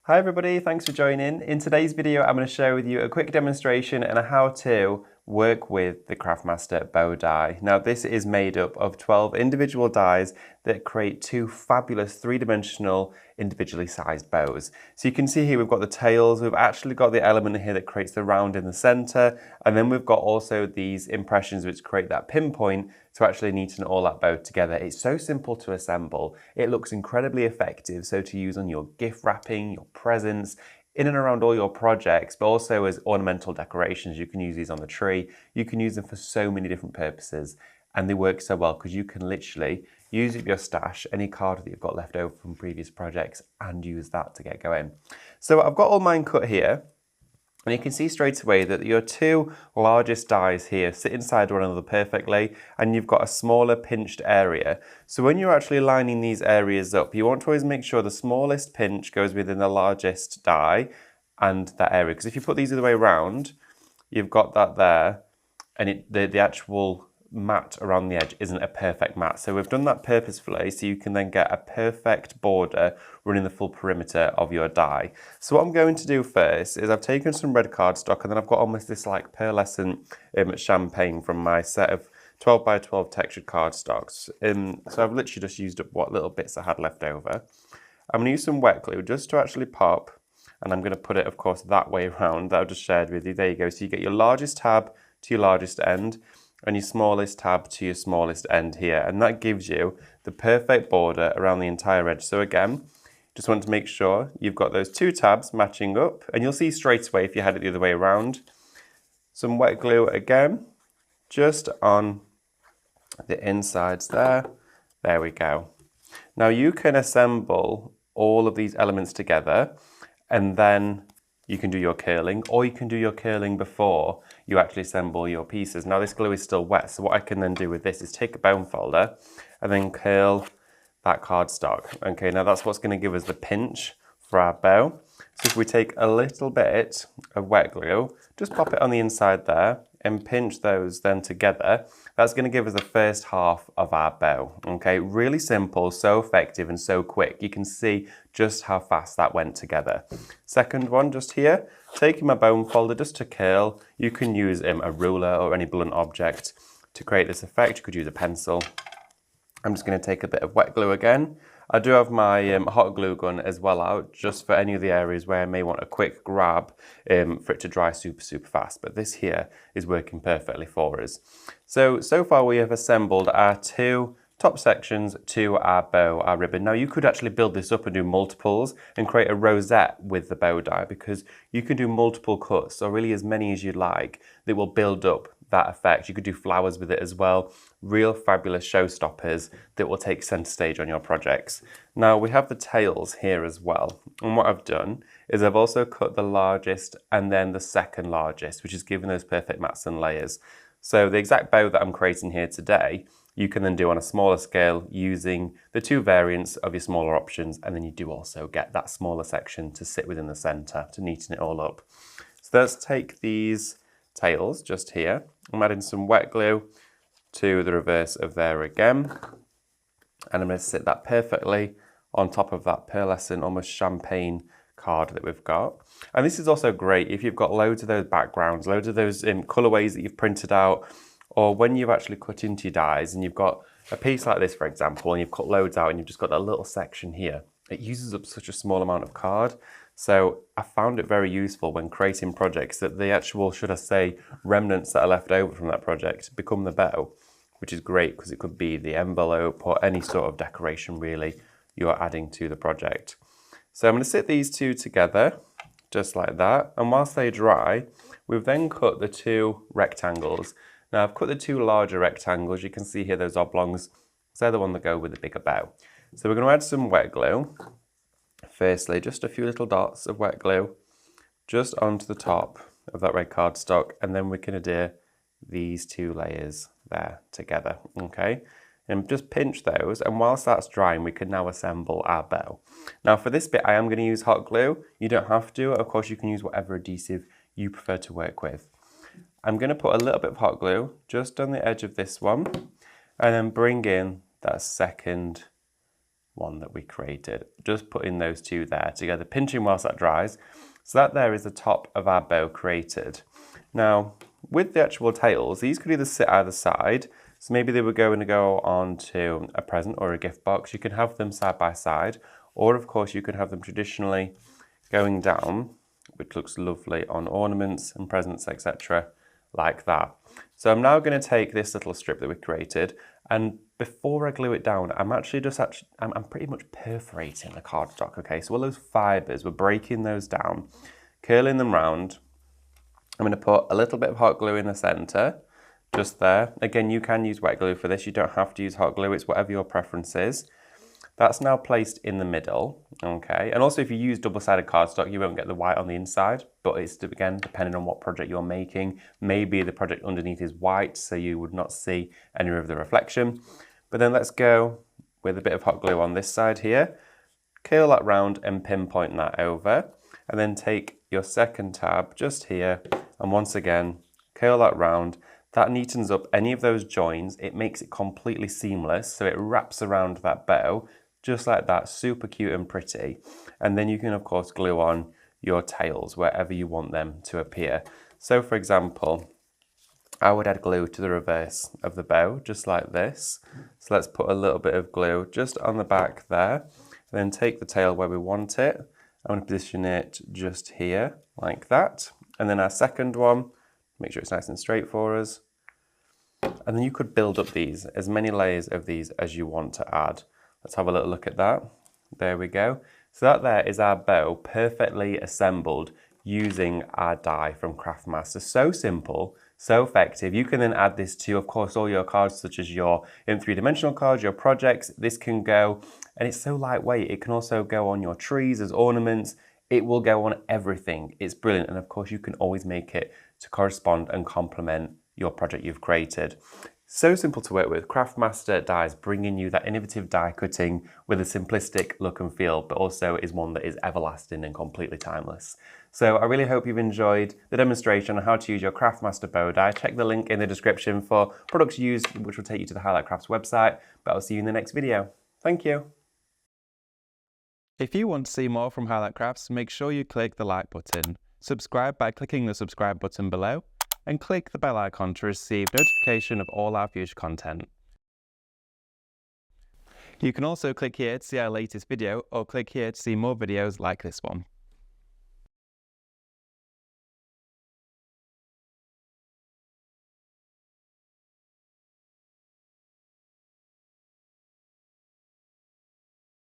Hi everybody, thanks for joining. In today's video I'm going to share with you a quick demonstration and a how-to work with the Craftmaster bow die. Now this is made up of 12 individual dies that create two fabulous three-dimensional individually sized bows. So you can see here we've got the tails, we've actually got the element here that creates the round in the center, and then we've got also these impressions which create that pinpoint to actually neaten all that bow together. It's so simple to assemble, it looks incredibly effective, so to use on your gift wrapping, your presents, in and around all your projects, but also as ornamental decorations. You can use these on the tree, you can use them for so many different purposes, and they work so well because you can literally use up your stash, any card that you've got left over from previous projects, and use that to get going. So I've got all mine cut here, and you can see straight away that your two largest dies here sit inside one another perfectly, and you've got a smaller pinched area. So when you're actually lining these areas up, you want to always make sure the smallest pinch goes within the largest die and that area. Because if you put these the other way around, you've got that there, and the actual mat around the edge isn't a perfect mat. So we've done that purposefully so you can then get a perfect border running the full perimeter of your die. So what I'm going to do first is I've taken some red cardstock, and then I've got almost this like pearlescent champagne from my set of 12 by 12 textured cardstocks. So I've literally just used up what little bits I had left over. I'm going to use some wet glue just to actually pop, and I'm going to put it of course that way around that I've just shared with you. There you go. So you get your largest tab to your largest end, and your smallest tab to your smallest end here, and that gives you the perfect border around the entire edge. So again, just want to make sure you've got those two tabs matching up, and you'll see straight away if you had it the other way around. Some wet glue again, just on the insides there. There we go. Now you can assemble all of these elements together, and then you can do your curling, or you can do your curling before you actually assemble your pieces. Now this glue is still wet, so what I can then do with this is take a bone folder and then curl that cardstock. Okay, now that's what's going to give us the pinch for our bow. So if we take a little bit of wet glue, just pop it on the inside there and pinch those then together. That's going to give us the first half of our bow. Okay, really simple, so effective and so quick. You can see just how fast that went together. Second one just here, taking my bone folder just to curl. You can use a ruler or any blunt object to create this effect. You could use a pencil. I'm just going to take a bit of wet glue again. I do have my hot glue gun as well out, just for any of the areas where I may want a quick grab for it to dry super fast. But this here is working perfectly for us. So far we have assembled our two top sections to our bow, our ribbon. Now you could actually build this up and do multiples and create a rosette with the bow die, because you can do multiple cuts, or really as many as you'd like, that will build up that effect. You could do flowers with it as well. Real fabulous showstoppers that will take center stage on your projects. Now we have the tails here as well, and what I've done is I've also cut the largest and then the second largest, which is giving those perfect mats and layers. So the exact bow that I'm creating here today, you can then do on a smaller scale using the two variants of your smaller options, and then you do also get that smaller section to sit within the center to neaten it all up. So let's take these tails just here. I'm adding some wet glue to the reverse of there again, and I'm going to sit that perfectly on top of that pearlescent, almost champagne card that we've got. And this is also great if you've got loads of those backgrounds, loads of those colorways that you've printed out, or when you've actually cut into your dies and you've got a piece like this, for example, and you've cut loads out and you've just got that little section here. It uses up such a small amount of card. So I found it very useful when creating projects that the actual, should I say, remnants that are left over from that project become the bow, which is great because it could be the envelope or any sort of decoration really you're adding to the project. So I'm going to sit these two together just like that, and whilst they dry, we've then cut the two rectangles. Now I've cut the two larger rectangles. You can see here those oblongs, so they're the one that go with the bigger bow. So we're going to add some wet glue. Firstly, just a few little dots of wet glue just onto the top of that red cardstock, and then we're going to adhere these two layers there together, okay? And just pinch those, and whilst that's drying, we can now assemble our bow. Now for this bit, I am going to use hot glue. You don't have to, of course you can use whatever adhesive you prefer to work with. I'm going to put a little bit of hot glue just on the edge of this one, and then bring in that second one that we created. Just putting those two there together, pinching whilst that dries. So that there is the top of our bow created. Now, with the actual tails, these could either sit either side. So maybe they were going to go onto a present or a gift box. You can have them side by side, or of course you could have them traditionally going down, which looks lovely on ornaments and presents, etc., like that. So I'm now going to take this little strip that we created, and before I glue it down, I'm pretty much perforating the cardstock. Okay, so all those fibres, we're breaking those down, curling them round. I'm going to put a little bit of hot glue in the centre, just there. Again, you can use wet glue for this. You don't have to use hot glue. It's whatever your preference is. That's now placed in the middle, okay? And also if you use double-sided cardstock, you won't get the white on the inside, but it's, again, depending on what project you're making. Maybe the project underneath is white, so you would not see any of the reflection. But then let's go with a bit of hot glue on this side here, curl that round and pinpoint that over, and then take your second tab just here, and once again, curl that round. That neatens up any of those joins. It makes it completely seamless, so it wraps around that bow, just like that, super cute and pretty. And then you can, of course, glue on your tails wherever you want them to appear. So, for example, I would add glue to the reverse of the bow, just like this. So let's put a little bit of glue just on the back there, and then take the tail where we want it. I'm going to position it just here, like that. And then our second one, make sure it's nice and straight for us. And then you could build up these, as many layers of these as you want to add. Let's have a little look at that. There we go. So that there is our bow perfectly assembled using our die from Craftmaster. So simple, so effective. You can then add this to, of course, all your cards, such as your three-dimensional cards, your projects. This can go, and it's so lightweight. It can also go on your trees as ornaments. It will go on everything. It's brilliant. And of course, you can always make it to correspond and complement your project you've created. So simple to work with. Craftmaster dies, bringing you that innovative die cutting with a simplistic look and feel, but also is one that is everlasting and completely timeless. So I really hope you've enjoyed the demonstration on how to use your Craftmaster bow die. Check the link in the description for products used, which will take you to the Highlight Crafts website, but I'll see you in the next video. Thank you. If you want to see more from Highlight Crafts, make sure you click the like button, subscribe by clicking the subscribe button below, and click the bell icon to receive notification of all our future content. You can also click here to see our latest video, or click here to see more videos like this one.